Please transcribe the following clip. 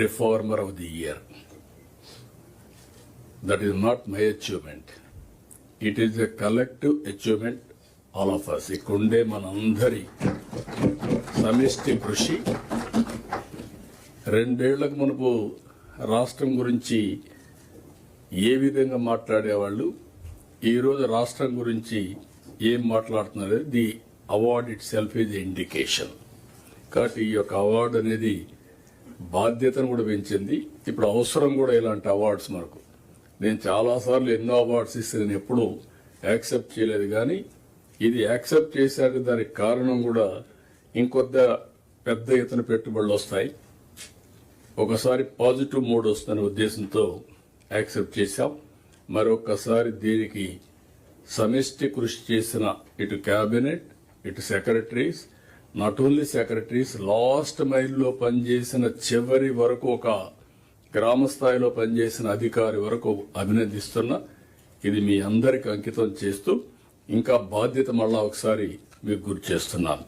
Reformer of the Year. That is not my achievement. It is a collective achievement, all of us. ఇక్కడుండే మనందరి సమిష్టి కృషి. 2 ఏళ్లకు మునుపు రాష్ట్రం గురించి ఏ విధంగా మాట్లాడేవాళ్ళు, ఈరోజు రాష్ట్రం గురించి ఏం మాట్లాడుతున్నారు, the award it self is indication. కాబట్టి ఈ యొక్క అవార్డు అనేది బాధ్యతను కూడా పెంచింది. ఇప్పుడు అవసరం కూడా ఇలాంటి అవార్డ్స్ మనకు. నేను చాలాసార్లు ఎన్నో అవార్డ్స్ ఇస్తే నేను ఎప్పుడూ యాక్సెప్ట్ చేయలేదు, కానీ ఇది యాక్సెప్ట్ చేశాక దానికి కారణం కూడా ఇంకొద్ద పెద్ద ఎత్తున పెట్టుబడులు వస్తాయి, ఒకసారి పాజిటివ్ మూడ్ వస్తున్న ఉద్దేశంతో యాక్సెప్ట్ చేశాం. మరొకసారి దీనికి సమిష్టి కృషి చేసిన ఇటు క్యాబినెట్, ఇటు secretaries, not only secretaries, last మైల్లో పనిచేసిన చివరి వరకు ఒక గ్రామ స్థాయిలో పనిచేసిన అధికారి వరకు అభినందిస్తున్నా. ఇది మీ అందరికి అంకితం చేస్తూ ఇంకా బాధ్యత మళ్ళా ఒకసారి మీకు గుర్తు చేస్తున్నాను.